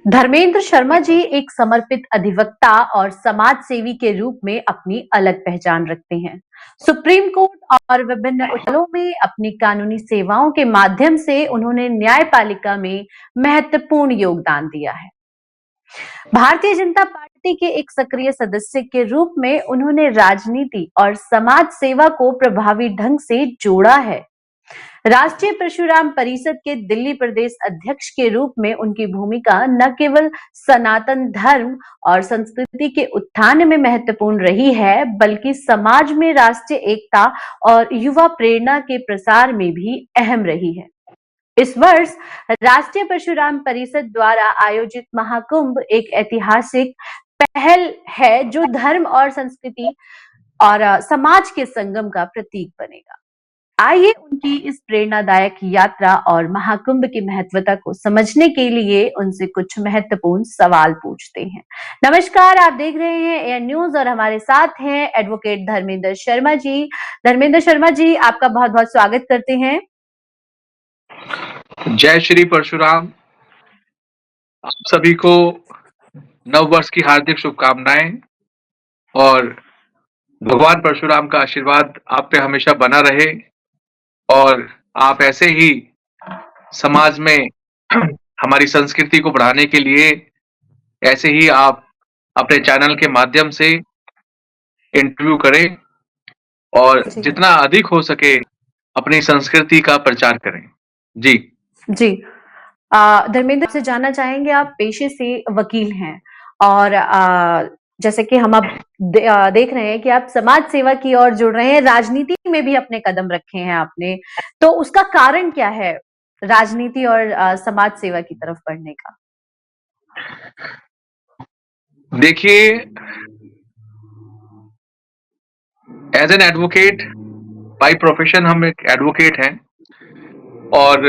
धर्मेंद्र शर्मा जी एक समर्पित अधिवक्ता और समाज सेवी के रूप में अपनी अलग पहचान रखते हैं। सुप्रीम कोर्ट और विभिन्न अदालतों में अपनी कानूनी सेवाओं के माध्यम से उन्होंने न्यायपालिका में महत्वपूर्ण योगदान दिया है। भारतीय जनता पार्टी के एक सक्रिय सदस्य के रूप में उन्होंने राजनीति और समाज सेवा को प्रभावी ढंग से जोड़ा है। राष्ट्रीय परशुराम परिषद के दिल्ली प्रदेश अध्यक्ष के रूप में उनकी भूमिका न केवल सनातन धर्म और संस्कृति के उत्थान में महत्वपूर्ण रही है, बल्कि समाज में राष्ट्रीय एकता और युवा प्रेरणा के प्रसार में भी अहम रही है। इस वर्ष राष्ट्रीय परशुराम परिषद द्वारा आयोजित महाकुंभ एक ऐतिहासिक पहल है जो धर्म और संस्कृति और समाज के संगम का प्रतीक बनेगा। आइए उनकी इस प्रेरणादायक यात्रा और महाकुंभ की महत्वता को समझने के लिए उनसे कुछ महत्वपूर्ण सवाल पूछते हैं। नमस्कार, आप देख रहे हैं एयर न्यूज और हमारे साथ हैं एडवोकेट धर्मेंद्र शर्मा जी। धर्मेंद्र शर्मा जी, आपका बहुत बहुत स्वागत करते हैं। जय श्री परशुराम। आप सभी को नव वर्ष की हार्दिक शुभकामनाएं और भगवान परशुराम का आशीर्वाद आप पे हमेशा बना रहे और आप ऐसे ही समाज में हमारी संस्कृति को बढ़ाने के लिए ऐसे ही आप अपने चैनल के माध्यम से इंटरव्यू करें और जितना अधिक हो सके अपनी संस्कृति का प्रचार करें। जी जी, धर्मेंद्र से जानना चाहेंगे, आप पेशे से वकील हैं और जैसे कि हम अब देख रहे हैं कि आप समाज सेवा की ओर जुड़ रहे हैं, राजनीति में भी अपने कदम रखे हैं आपने, तो उसका कारण क्या है राजनीति और समाज सेवा की तरफ बढ़ने का? देखिए, as an advocate by profession हम एक एडवोकेट हैं और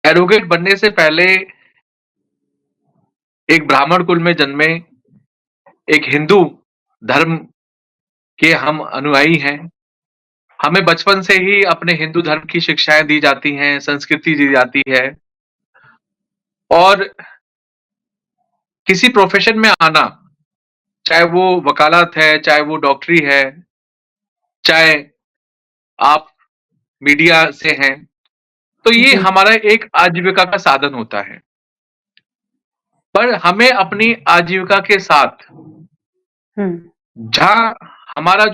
एडवोकेट बनने से पहले एक ब्राह्मण कुल में जन्मे एक हिंदू धर्म के हम अनुयायी हैं। हमें बचपन से ही अपने हिंदू धर्म की शिक्षाएं दी जाती हैं, संस्कृति दी जाती है और किसी प्रोफेशन में आना, चाहे वो वकालत है, चाहे वो डॉक्टरी है, चाहे आप मीडिया से हैं, तो ये हमारा एक आजीविका का साधन होता है। पर हमें अपनी आजीविका के साथ जहां हमारा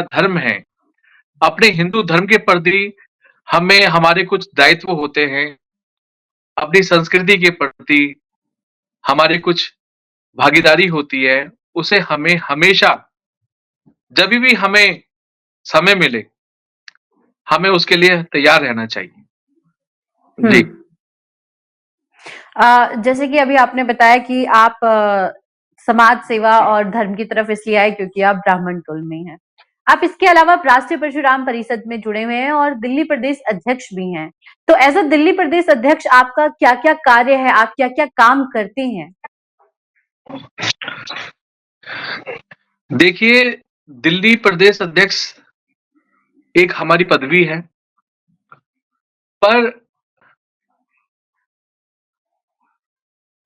धर्म है, अपने हिंदू धर्म के प्रति हमें हमारे कुछ दायित्व होते हैं, अपनी संस्कृति के प्रति हमारी कुछ भागीदारी होती है, उसे हमें हमेशा जब भी हमें समय मिले हमें उसके लिए तैयार रहना चाहिए। जी, जैसे कि अभी आपने बताया कि आप समाज सेवा और धर्म की तरफ इसलिए आए क्योंकि आप ब्राह्मण कुल में हैं। आप इसके अलावा राष्ट्रीय परशुराम परिषद में जुड़े हुए हैं और दिल्ली प्रदेश अध्यक्ष भी हैं। तो एज अ दिल्ली प्रदेश अध्यक्ष आपका क्या क्या कार्य है, आप क्या क्या काम करते हैं? देखिए, दिल्ली प्रदेश अध्यक्ष एक हमारी पदवी है, पर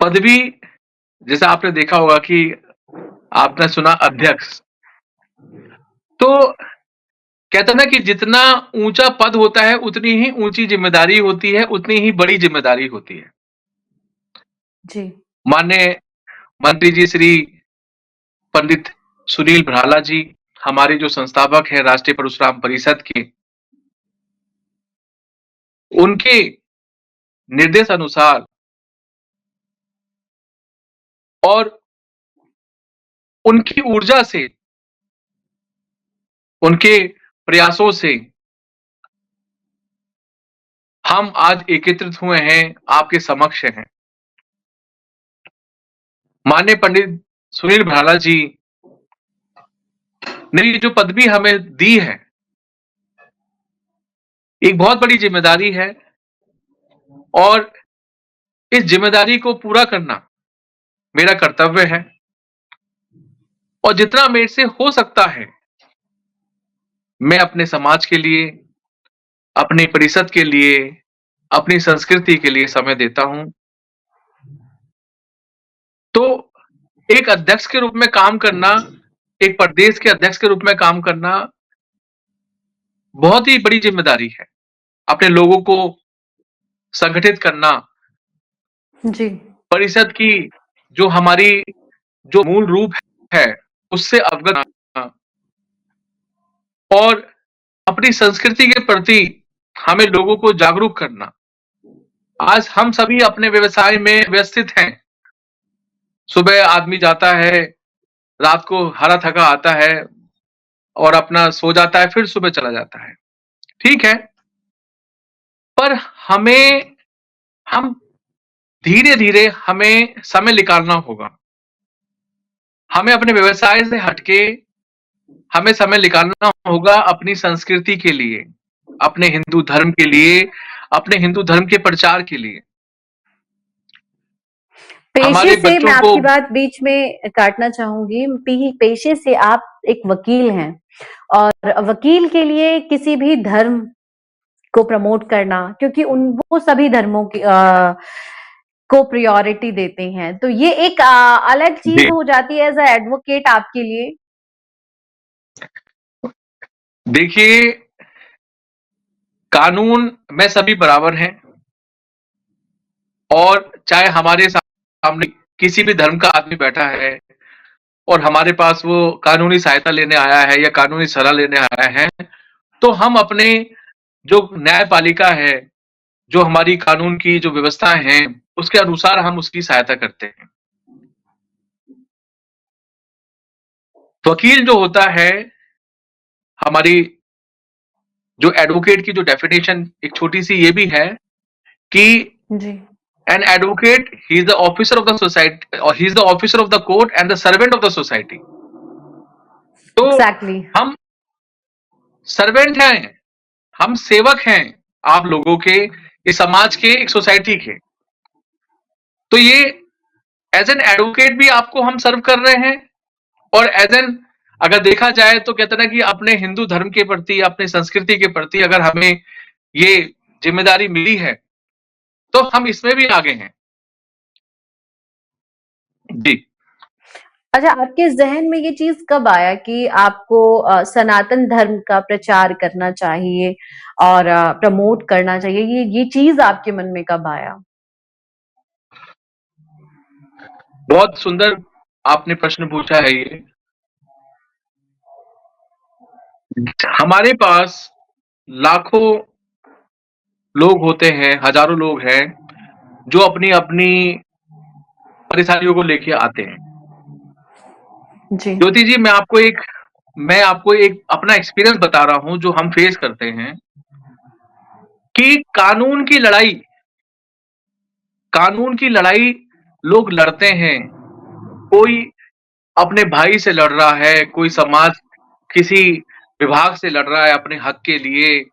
पदवी जैसा आपने देखा होगा कि आपने सुना अध्यक्ष, तो कहते हैं ना कि जितना ऊंचा पद होता है उतनी ही ऊंची जिम्मेदारी होती है, उतनी ही बड़ी जिम्मेदारी होती है। जी, माननीय मंत्री जी श्री पंडित सुनील भराला जी, हमारे जो संस्थापक हैं राष्ट्रीय परशुराम परिषद के, उनके निर्देश अनुसार और उनकी ऊर्जा से, उनके प्रयासों से हम आज एकत्रित हुए हैं, आपके समक्ष हैं। माननीय पंडित सुनील भराला जी ने ये जो पदवी हमें दी है, एक बहुत बड़ी जिम्मेदारी है और इस जिम्मेदारी को पूरा करना मेरा कर्तव्य है और जितना मेरे से हो सकता है मैं अपने समाज के लिए, अपनी परिषद के लिए, अपनी संस्कृति के लिए समय देता हूं तो एक अध्यक्ष के रूप में काम करना, एक प्रदेश के अध्यक्ष के रूप में काम करना बहुत ही बड़ी जिम्मेदारी है। अपने लोगों को संगठित करना, जी। परिषद की जो हमारी जो मूल रूप है, उससे अवगत कराना और अपनी संस्कृति के प्रति हमें लोगों को जागरूक करना। आज हम सभी अपने व्यवसाय में व्यस्तित हैं। सुबह आदमी जाता है, रात को हरा थका आता है और अपना सो जाता है, फिर सुबह चला जाता है। ठीक है, पर हम धीरे-धीरे हमें समय निकालना होगा। हमें अपने व्यवसाय से हटके हमें समय निकालना होगा अपनी संस्कृति के लिए, अपने हिंदू धर्म के लिए, अपने हिंदू धर्म के प्रचार के लिए। पेशे हमारे से मैं बच्चों को आपकी बात बीच में काटना चाहूंगी। पेशे से आप एक वकील हैं और वकील के लिए किसी भी धर्म को प्रमोट करना, क्योंकि वो सभी धर्मों की को प्रायोरिटी देते हैं, तो ये एक अलग चीज जी, हो जाती है एज अ एडवोकेट आपके लिए। देखिए, कानून में सभी बराबर हैं और चाहे हमारे सामने किसी भी धर्म का आदमी बैठा है और हमारे पास वो कानूनी सहायता लेने आया है या कानूनी सलाह लेने आया है, तो हम अपने जो न्यायपालिका है, जो हमारी कानून की जो व्यवस्थाएं हैं, उसके अनुसार हम उसकी सहायता करते हैं। वकील जो होता है, हमारी जो एडवोकेट की जो डेफिनेशन एक छोटी सी ये भी है कि जी। An advocate he is the officer of the society और he is the officer of the court and the servant of the society. तो एग्जैक्टली। हम सर्वेंट हैं, हम सेवक हैं आप लोगों के, इस समाज के, एक सोसाइटी के। तो ये एज एन एडवोकेट भी आपको हम सर्व कर रहे हैं और एज एन अगर देखा जाए तो कहते हैं ना कि अपने हिंदू धर्म के प्रति, अपनी संस्कृति के प्रति अगर हमें ये जिम्मेदारी मिली है तो हम इसमें भी आगे हैं। जी। अच्छा, आपके जहन में ये चीज कब आया कि आपको सनातन धर्म का प्रचार करना चाहिए और प्रमोट करना चाहिए? ये चीज आपके मन में कब आया? बहुत सुंदर आपने प्रश्न पूछा है ये। हमारे पास लाखों लोग होते हैं, हजारों लोग हैं जो अपनी अपनी परेशानियों को लेके आते हैं। जी। ज्योति जी, मैं आपको एक अपना एक्सपीरियंस बता रहा हूं जो हम फेस करते हैं कि कानून की लड़ाई लोग लड़ते हैं। कोई अपने भाई से लड़ रहा है, कोई समाज किसी विभाग से लड़ रहा है अपने हक के लिए,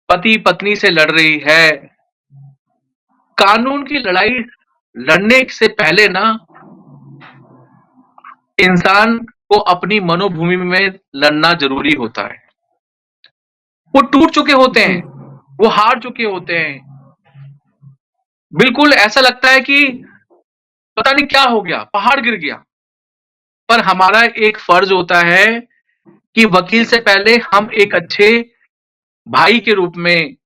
पति पत्नी से लड़ रही है। कानून की लड़ाई लड़ने से पहले ना इंसान को अपनी मनोभूमि में लड़ना जरूरी होता है। वो टूट चुके होते जी। हैं, वो हार चुके होते हैं, बिल्कुल ऐसा लगता है कि पता नहीं क्या हो गया, पहाड़ गिर गया। पर हमारा एक फर्ज होता है कि वकील से पहले हम एक अच्छे भाई के रूप में,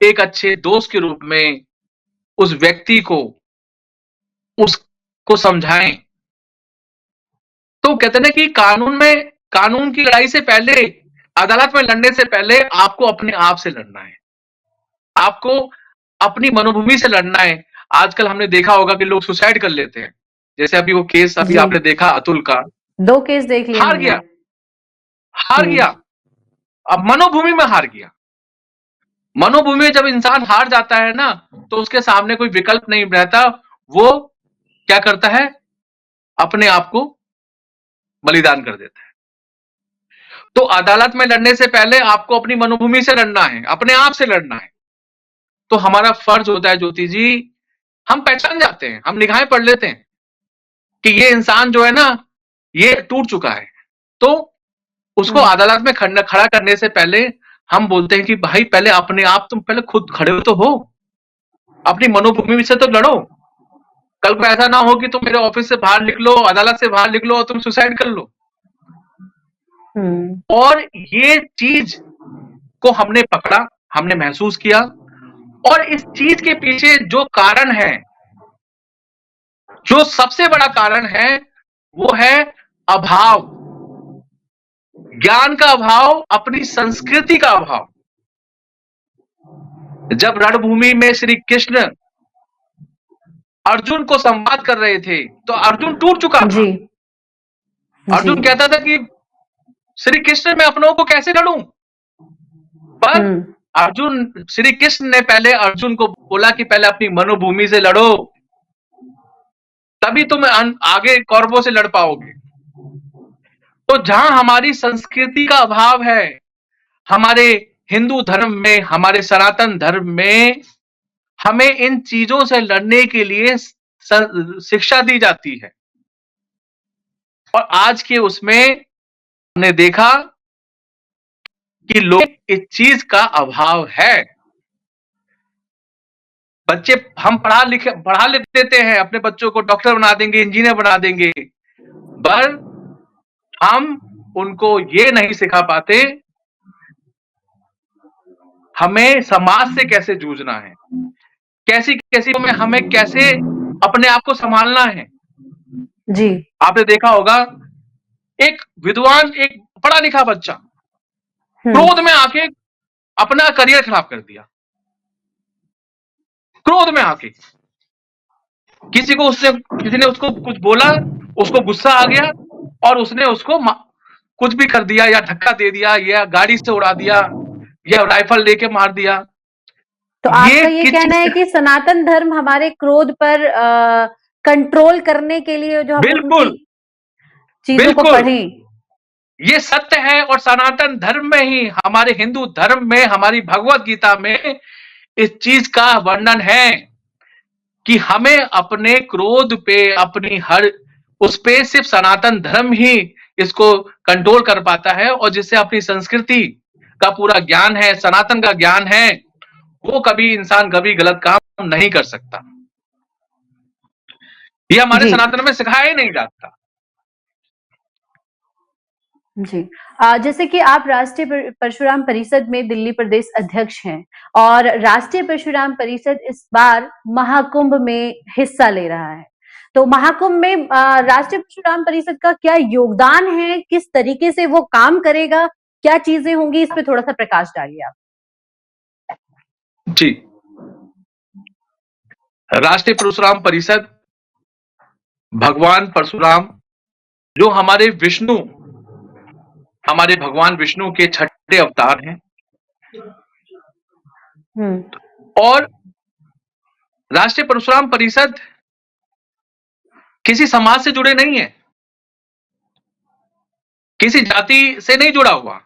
एक अच्छे दोस्त के रूप में उस व्यक्ति को उसको समझाएं। तो कहते हैं ना कि कानून की लड़ाई से पहले, अदालत में लड़ने से पहले आपको अपने आप से लड़ना है, आपको अपनी मनोभूमि से लड़ना है। आजकल हमने देखा होगा कि लोग सुसाइड कर लेते हैं, जैसे अभी वो केस अभी जी। आपने देखा अतुल का। 2 केस देख लिए हार हमने। गया, हार गया, अब मनोभूमि में हार गया। मनोभूमि में जब इंसान हार जाता है ना, तो उसके सामने कोई विकल्प नहीं रहता। वो क्या करता है, अपने आप को बलिदान कर देता है। तो अदालत में लड़ने से पहले आपको अपनी मनोभूमि से लड़ना है, अपने आप से लड़ना है। तो हमारा फर्ज होता है ज्योति जी, हम पहचान जाते हैं, हम निगाहें पढ़ लेते हैं कि ये इंसान जो है ना, ये टूट चुका है। तो उसको अदालत में खड़ा करने से पहले हम बोलते हैं कि भाई पहले अपने आप तुम पहले खुद खड़े तो हो, अपनी मनोभूमि से तो लड़ो। कल को ऐसा ना हो कि तुम मेरे ऑफिस से बाहर निकलो, अदालत से बाहर निकलो और तुम सुसाइड कर लो। और ये चीज को हमने पकड़ा, हमने महसूस किया, और इस चीज के पीछे जो कारण है, जो सबसे बड़ा कारण है, वो है अभाव, ज्ञान का अभाव, अपनी संस्कृति का अभाव। जब रणभूमि में श्री कृष्ण अर्जुन को संवाद कर रहे थे तो अर्जुन टूट चुका था। अर्जुन कहता था कि श्री कृष्ण मैं अपनों को कैसे लड़ूं, पर अर्जुन, श्री कृष्ण ने पहले अर्जुन को बोला कि पहले अपनी मनोभूमि से लड़ो, तभी तुम आगे कौरवों से लड़ पाओगे। तो जहां हमारी संस्कृति का अभाव है, हमारे हिंदू धर्म में, हमारे सनातन धर्म में हमें इन चीजों से लड़ने के लिए शिक्षा दी जाती है, और आज के उसमें हमने देखा कि लोग इस चीज का अभाव है। बच्चे, हम पढ़ा लिख देते हैं, अपने बच्चों को डॉक्टर बना देंगे, इंजीनियर बना देंगे, पर हम उनको ये नहीं सिखा पाते हमें समाज से कैसे जूझना है, कैसी में हमें कैसे अपने आप को संभालना है। जी, आपने देखा होगा, एक विद्वान, एक पढ़ा लिखा बच्चा क्रोध में आके अपना करियर खराब कर दिया। क्रोध में आके किसी ने उसको कुछ बोला, उसको गुस्सा आ गया और उसने उसको कुछ भी कर दिया, या धक्का दे दिया, या गाड़ी से उड़ा दिया, या राइफल लेके मार दिया। तो आपका ये कहना है कि सनातन धर्म हमारे क्रोध पर कंट्रोल करने के लिए जो हम बिल्कुल चीजों को पढ़ें, ये सत्य है। और सनातन धर्म में ही, हमारे हिंदू धर्म में, हमारी भगवत गीता में इस चीज का वर्णन है कि हमें अपने क्रोध पे, अपनी हर उस पे सिर्फ सनातन धर्म ही इसको कंट्रोल कर पाता है, और जिससे अपनी संस्कृति का पूरा ज्ञान है, सनातन का ज्ञान है, वो कभी इंसान कभी गलत काम नहीं कर सकता। ये हमारे सनातन में सिखाया ही नहीं जाता। जी, जैसे कि आप राष्ट्रीय परशुराम परिषद में दिल्ली प्रदेश अध्यक्ष हैं, और राष्ट्रीय परशुराम परिषद इस बार महाकुंभ में हिस्सा ले रहा है, तो महाकुंभ में राष्ट्रीय परशुराम परिषद का क्या योगदान है, किस तरीके से वो काम करेगा, क्या चीजें होंगी, इस पे थोड़ा सा प्रकाश डालिए आप। जी, राष्ट्रीय परशुराम परिषद भगवान परशुराम, जो हमारे भगवान विष्णु के छठे अवतार हैं, और राष्ट्रीय परशुराम परिषद किसी समाज से जुड़े नहीं है, किसी जाति से नहीं जुड़ा हुआ।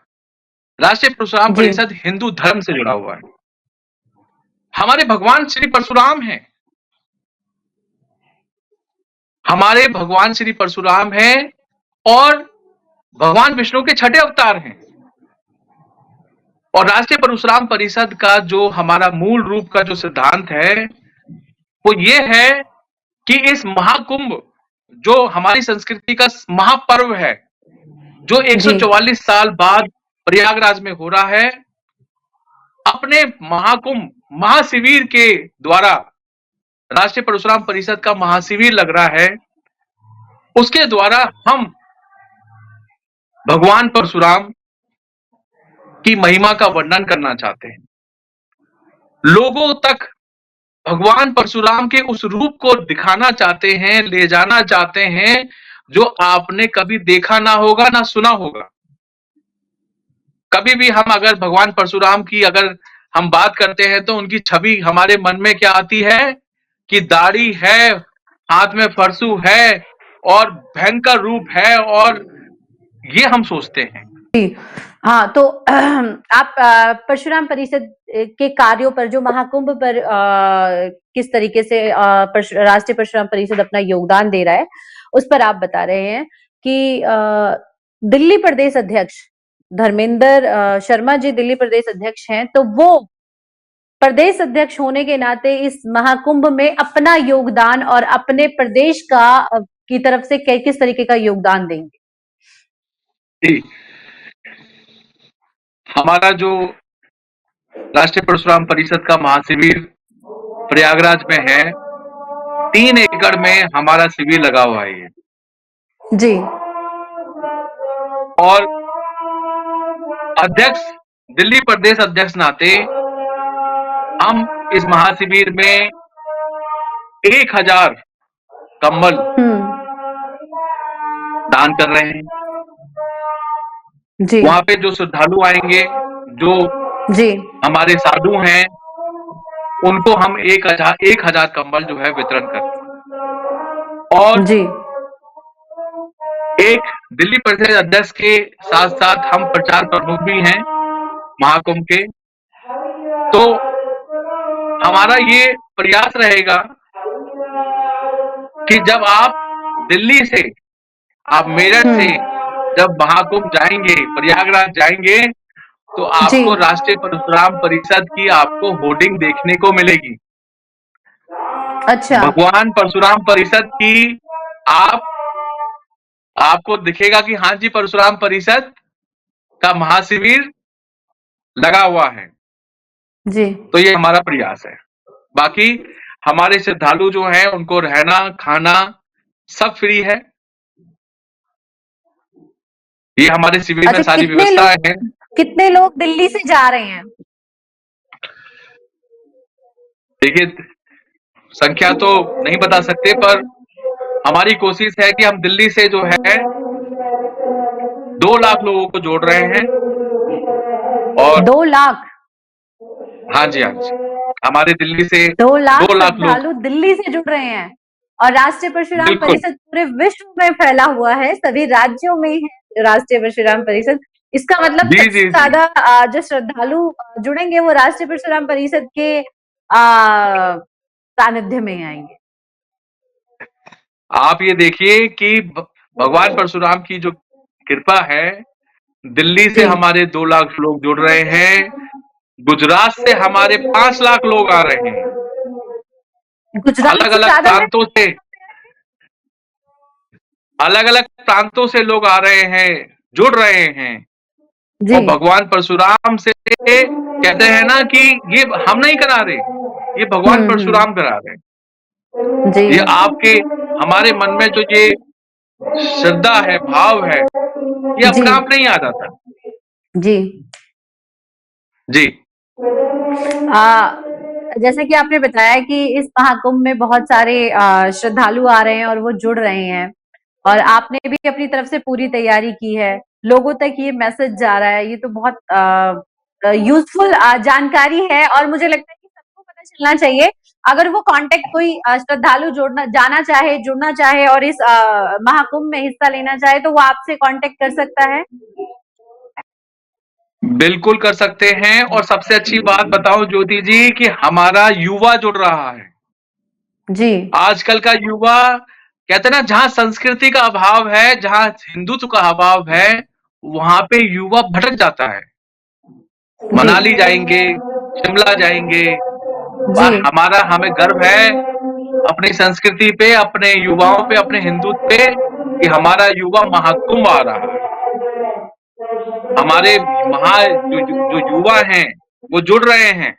राष्ट्रीय परशुराम परिषद हिंदू धर्म से जुड़ा हुआ है। हमारे भगवान श्री परशुराम हैं, हमारे भगवान श्री परशुराम हैं, और भगवान विष्णु के छठे अवतार हैं। और राष्ट्रीय परशुराम परिषद का जो हमारा मूल रूप का जो सिद्धांत है, वो ये है कि इस महाकुंभ, जो हमारी संस्कृति का महापर्व है, जो 144 साल बाद प्रयागराज में हो रहा है, अपने महाकुंभ, महाशिविर के द्वारा, राष्ट्रीय परशुराम परिषद का महाशिविर लग रहा है, उसके द्वारा हम भगवान परशुराम की महिमा का वर्णन करना चाहते हैं, लोगों तक भगवान परशुराम के उस रूप को दिखाना चाहते हैं, ले जाना चाहते हैं, जो आपने कभी देखा ना होगा, ना सुना होगा। कभी भी हम अगर भगवान परशुराम की अगर हम बात करते हैं तो उनकी छवि हमारे मन में क्या आती है कि दाढ़ी है, हाथ में फरसू है, और भयंकर रूप है, और ये हम सोचते हैं। हाँ, तो आप परशुराम परिषद के कार्यों पर, जो महाकुंभ पर किस तरीके से राष्ट्रीय परशुराम परिषद अपना योगदान दे रहा है, उस पर आप बता रहे हैं कि दिल्ली प्रदेश अध्यक्ष धर्मेंद्र शर्मा जी दिल्ली प्रदेश अध्यक्ष हैं, तो वो प्रदेश अध्यक्ष होने के नाते इस महाकुंभ में अपना योगदान और अपने प्रदेश का की तरफ से किस तरीके का योगदान देंगे? जी, हमारा जो राष्ट्रीय परशुराम परिषद का महाशिविर प्रयागराज में है, 3 एकड़ में हमारा शिविर लगा हुआ है ये। जी। और अध्यक्ष, दिल्ली प्रदेश अध्यक्ष नाते हम इस महाशिविर में 1000 कंबल दान कर रहे हैं। जी। वहां पे जो श्रद्धालु आएंगे, जो जी हमारे साधु हैं, उनको हम 1000 कंबल जो है वितरण करें। और जी एक दिल्ली प्रदेश अध्यक्ष के साथ साथ हम प्रचार प्रमुख भी हैं महाकुंभ के। तो हमारा ये प्रयास रहेगा कि जब आप दिल्ली से, आप मेरठ से जब महाकुंभ जाएंगे, प्रयागराज जाएंगे, तो आपको राष्ट्रीय परशुराम परिषद की आपको होर्डिंग देखने को मिलेगी। अच्छा। भगवान परशुराम परिषद की आपको दिखेगा कि हाँ जी, परशुराम परिषद का महाशिविर लगा हुआ है। जी। तो ये हमारा प्रयास है। बाकी हमारे श्रद्धालु जो हैं, उनको रहना खाना सब फ्री है। ये हमारे शिविर में सारी व्यवस्थाएं हैं। कितने लोग दिल्ली से जा रहे हैं? देखिए, संख्या तो नहीं बता सकते, पर हमारी कोशिश है कि हम दिल्ली से जो है 2 लाख लोगों को जोड़ रहे हैं। और 2 लाख? हाँ जी, हाँ जी, हमारे दिल्ली से 2 लाख लोग दिल्ली से जुड़ रहे हैं। और राष्ट्रीय परशुराम परिषद पूरे विश्व में फैला हुआ है, सभी राज्यों में है राष्ट्रीय परशुराम परिषद। इसका मतलब सबसे ज्यादा जो श्रद्धालु जुड़ेंगे वो राष्ट्रीय परशुराम परिषद के सानिध्य में आएंगे। आप ये देखिए कि भगवान परशुराम की जो कृपा है, दिल्ली से हमारे 2 लाख लोग जुड़ रहे हैं, गुजरात से हमारे 5 लाख लोग आ रहे हैं, अलग अलग प्रांतों से लोग आ रहे हैं, जुड़ रहे हैं। और भगवान परशुराम से कहते हैं ना कि ये हम नहीं करा रहे, ये भगवान परशुराम करा रहे हैं। ये आपके हमारे मन में जो ये श्रद्धा है, भाव है, ये अपने आप नहीं आ जाता। जी जी। जैसे कि आपने बताया कि इस महाकुंभ में बहुत सारे श्रद्धालु आ रहे हैं और वो जुड़ रहे हैं, और आपने भी अपनी तरफ से पूरी तैयारी की है, लोगों तक ये मैसेज जा रहा है। ये तो बहुत यूजफुल जानकारी है, और मुझे लगता है कि सबको पता चलना चाहिए। अगर वो कांटेक्ट कोई श्रद्धालु जुड़ना चाहे और इस महाकुंभ में हिस्सा लेना चाहे, तो वो आपसे कांटेक्ट कर सकता है? बिल्कुल कर सकते हैं। और सबसे अच्छी बात बताऊं ज्योति जी, कि हमारा युवा जुड़ रहा है। जी। आजकल का युवा कहते हैं ना, जहां संस्कृति का अभाव है, जहां हिंदुत्व का अभाव है, वहां पे युवा भटक जाता है। मनाली जाएंगे, शिमला जाएंगे, पर हमें गर्व है अपनी संस्कृति पे, अपने युवाओं पे, अपने हिंदुत्व पे, कि हमारा युवा महाकुंभ आ रहा है। हमारे जो युवा हैं वो जुड़ रहे हैं।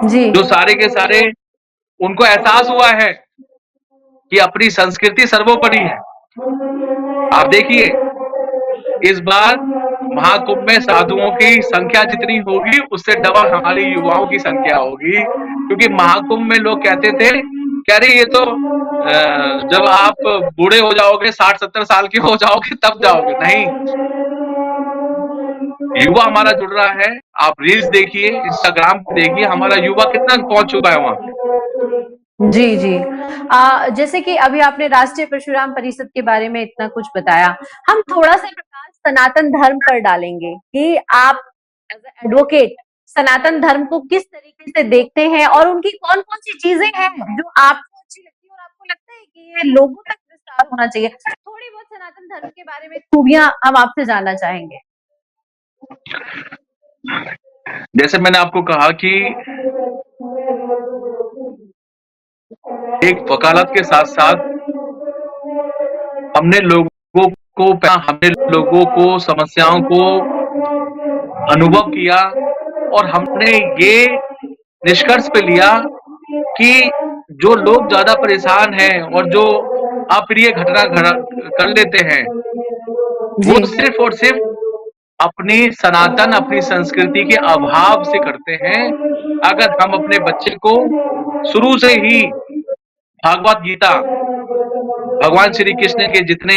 जी। जो सारे के सारे उनको एहसास हुआ है कि अपनी संस्कृति सर्वोपरि है। आप देखिए, इस बार महाकुंभ में साधुओं की संख्या जितनी होगी, उससे डबल हमारी युवाओं की संख्या होगी। क्योंकि महाकुंभ में लोग कहते थे कि अरे ये तो जब आप बूढ़े हो जाओगे, 60-70 साल के हो जाओगे, तब जाओगे। नहीं, युवा हमारा जुड़ रहा है। आप रील्स देखिए, इंस्टाग्राम पे देखिए, हमारा युवा कितना पहुंच चुका है वहां पे। जी जी। जैसे कि अभी आपने राष्ट्रीय परशुराम परिषद के बारे में इतना कुछ बताया, हम थोड़ा सा प्रकाश सनातन धर्म पर डालेंगे कि आप एज एडवोकेट सनातन धर्म को किस तरीके से देखते हैं, और उनकी कौन कौन सी चीजें हैं जो आपको अच्छी लगती है और आपको लगता है कि ये लोगों तक विस्तार होना चाहिए। थोड़ी बहुत सनातन धर्म के बारे में खूबियां हम आपसे जानना चाहेंगे। जैसे मैंने आपको कहा कि एक वकालत के साथ-साथ हमने लोगों को समस्याओं को अनुभव किया और हमने ये निष्कर्ष पे लिया कि जो लोग ज़्यादा परेशान हैं और जो अप्रिय घटना कर लेते हैं, वो जी, सिर्फ़ और सिर्फ़ अपनी संस्कृति के अभाव से करते हैं। अगर हम अपने बच्चे को शुरू से ही भागवत गीता, भगवान श्री कृष्ण के जितने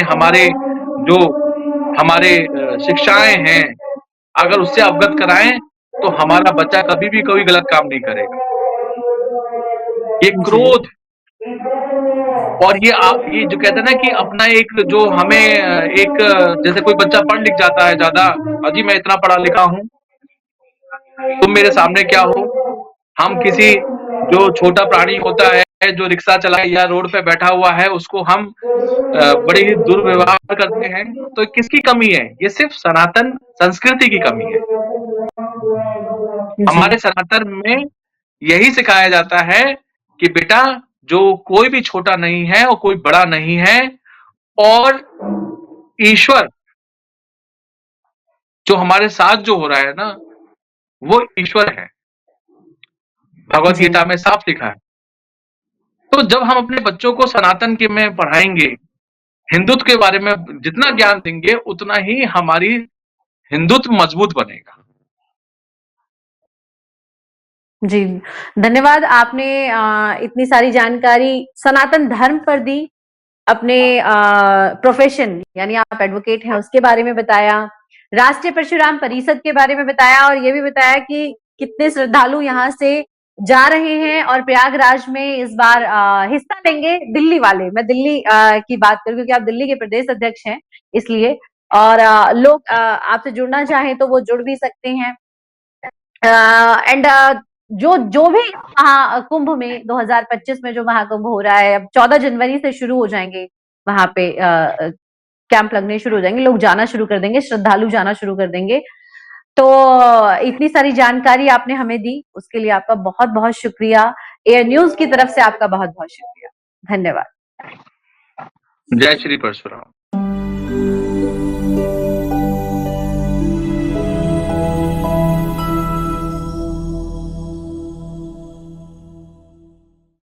जो शिक्षाएँ हैं, अगर उससे अवगत कराएँ, तो हमारा बच्चा कभी भी कोई गलत काम नहीं करेगा। ये जी, क्रोध और ये जो कहते हैं ना कि अपना एक जो हमें जैसे कोई बच्चा पढ़ लिख जाता है ज़्यादा, अजी मैं इतना पढ़ा लिखा हूँ, तुम मेरे सामने क्या हो? हम किसी जो छोटा प्राणी होता है, जो रिक्शा चलाए या रोड पे बैठा हुआ है, उसको हम बड़े ही दुर्व्यवहार करते हैं, तो किसकी कमी है? ये सिर्फ़ सनातन संस्कृति की कमी है। जी, हमारे सनातन में यही सिखाया जाता है कि बेटा जो कोई भी छोटा नहीं है और कोई बड़ा नहीं है और ईश्वर जो हमारे साथ जो हो रहा है ना, वो ईश्वर है। भगवत जी, गीता में साफ लिखा है। तो जब हम अपने बच्चों को सनातन के में पढ़ाएँगे, हिंदुत्व के बारे में जितना ज्ञान देंगे, उतना ही हमारी हिंदुत्व मजबूत बनेगा। जी। धन्यवाद आपने इतनी सारी जानकारी सनातन धर्म पर दी, अपने प्रोफेशन यानी आप एडवोकेट हैं उसके बारे में बताया, राष्ट्रीय परशुराम परिषद के बारे में बताया और ये भी बताया कि कितने श्रद्धालु यहाँ से जा रहे हैं और प्रयागराज में इस बार हिस्सा लेंगे दिल्ली वाले। मैं दिल्ली की बात करूँ क्योंकि आप दिल्ली के प्रदेश अध्यक्ष हैं इसलिए। और लोग आपसे जुड़ना चाहें तो वो जुड़ भी सकते हैं। एंड जो जो भी महाकुंभ में 2025 में जो महाकुंभ हो रहा है, अब 14 जनवरी से शुरू हो जाएंगे वहां पे कैंप लगने शुरू हो जाएंगे, लोग जाना शुरू कर देंगे, श्रद्धालु जाना शुरू कर देंगे। तो इतनी सारी जानकारी आपने हमें दी, उसके लिए आपका बहुत बहुत शुक्रिया। एयर न्यूज की तरफ से आपका बहुत बहुत शुक्रिया। धन्यवाद। जय श्री परशुराम।